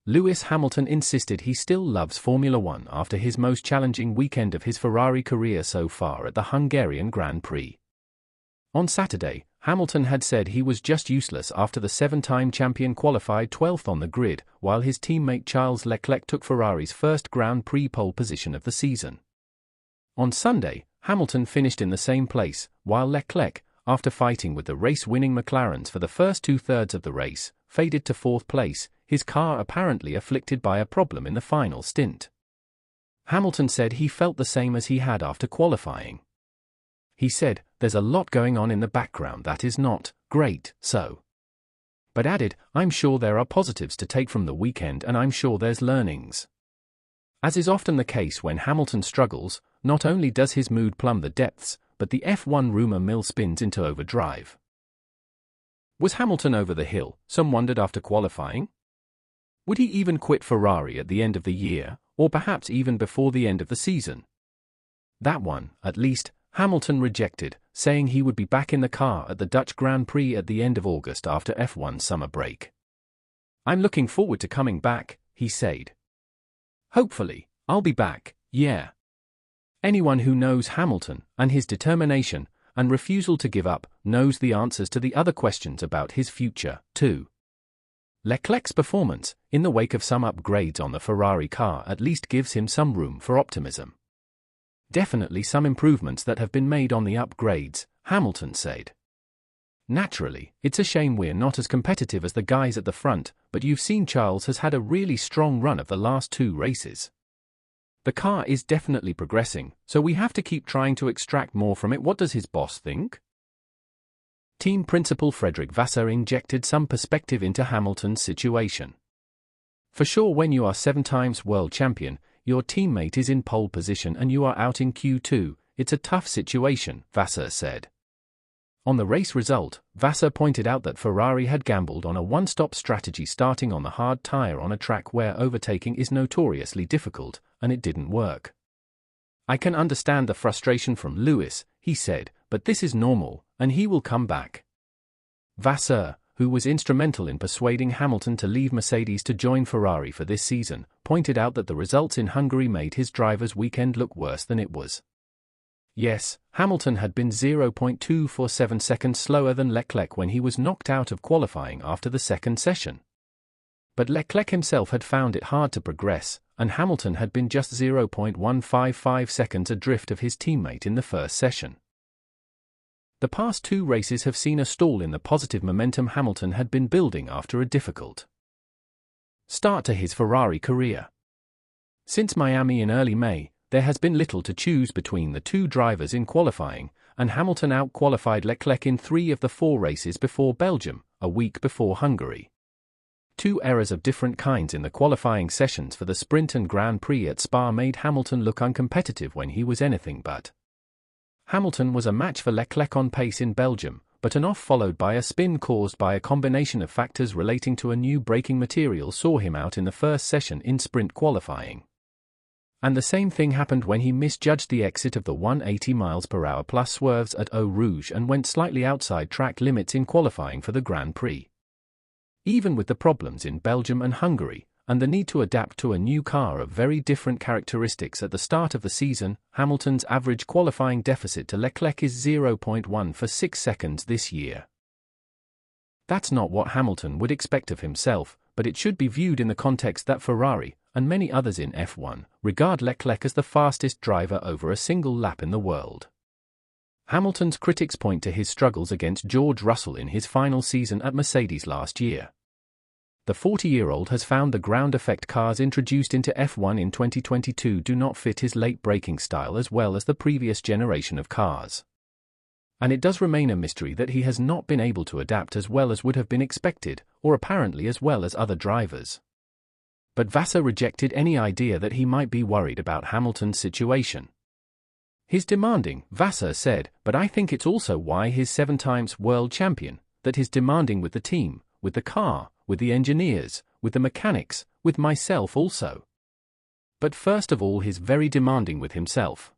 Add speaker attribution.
Speaker 1: Lewis Hamilton insisted he still loves Formula One after his most challenging weekend of his Ferrari career so far at the Hungarian Grand Prix. On Saturday, Hamilton had said he was just useless after the 7-time champion qualified 12th on the grid, while his teammate Charles Leclerc took Ferrari's first Grand Prix pole position of the season. On Sunday, Hamilton finished in the same place, while Leclerc, after fighting with the race-winning McLarens for the first two-thirds of the race, faded to 4th place, his car apparently afflicted by a problem in the final stint. Hamilton said he felt the same as he had after qualifying. He said, "There's a lot going on in the background that is not great, so." But added, "I'm sure there are positives to take from the weekend and I'm sure there's learnings." As is often the case when Hamilton struggles, not only does his mood plumb the depths, but the F1 rumor mill spins into overdrive. Was Hamilton over the hill, some wondered after qualifying? Would he even quit Ferrari at the end of the year, or perhaps even before the end of the season? That one, at least, Hamilton rejected, saying he would be back in the car at the Dutch Grand Prix at the end of August after F1 summer break. "I'm looking forward to coming back," he said. "Hopefully, I'll be back, yeah." Anyone who knows Hamilton, and his determination, and refusal to give up, knows the answers to the other questions about his future, too. Leclerc's performance, in the wake of some upgrades on the Ferrari car, at least gives him some room for optimism. "Definitely some improvements that have been made on the upgrades," Hamilton said. "Naturally, it's a shame we're not as competitive as the guys at the front, but you've seen Charles has had a really strong run of the last 2 races. The car is definitely progressing, so we have to keep trying to extract more from it." What does his boss think? Team principal Frederick Vasseur injected some perspective into Hamilton's situation. "For sure, when you are 7 times world champion, your teammate is in pole position and you are out in Q2, it's a tough situation," Vasseur said. On the race result, Vasseur pointed out that Ferrari had gambled on a one-stop strategy starting on the hard tire on a track where overtaking is notoriously difficult, and it didn't work. "I can understand the frustration from Lewis," he said, "but this is normal, and he will come back." Vasseur, who was instrumental in persuading Hamilton to leave Mercedes to join Ferrari for this season, pointed out that the results in Hungary made his driver's weekend look worse than it was. Yes, Hamilton had been 0.247 seconds slower than Leclerc when he was knocked out of qualifying after the second session. But Leclerc himself had found it hard to progress, and Hamilton had been just 0.155 seconds adrift of his teammate in the first session. The past 2 races have seen a stall in the positive momentum Hamilton had been building after a difficult start to his Ferrari career. Since Miami in early May, there has been little to choose between the 2 drivers in qualifying, and Hamilton out-qualified Leclerc in 3 of the 4 races before Belgium, a week before Hungary. 2 errors of different kinds in the qualifying sessions for the Sprint and Grand Prix at Spa made Hamilton look uncompetitive when he was anything but. Hamilton was a match for Leclerc on pace in Belgium, but an off followed by a spin caused by a combination of factors relating to a new braking material saw him out in the first session in sprint qualifying. And the same thing happened when he misjudged the exit of the 180 mph plus swerves at Eau Rouge and went slightly outside track limits in qualifying for the Grand Prix. Even with the problems in Belgium and Hungary, and the need to adapt to a new car of very different characteristics at the start of the season, Hamilton's average qualifying deficit to Leclerc is 0.146 seconds this year. That's not what Hamilton would expect of himself, but it should be viewed in the context that Ferrari, and many others in F1, regard Leclerc as the fastest driver over a single lap in the world. Hamilton's critics point to his struggles against George Russell in his final season at Mercedes last year. The 40-year-old has found the ground effect cars introduced into F1 in 2022 do not fit his late braking style as well as the previous generation of cars. And it does remain a mystery that he has not been able to adapt as well as would have been expected, or apparently as well as other drivers. But Vasseur rejected any idea that he might be worried about Hamilton's situation. "He's demanding," Vasseur said, "but I think it's also why he's 7 times world champion, that he's demanding with the team, with the car, with the engineers, with the mechanics, with myself also. But first of all he's very demanding with himself."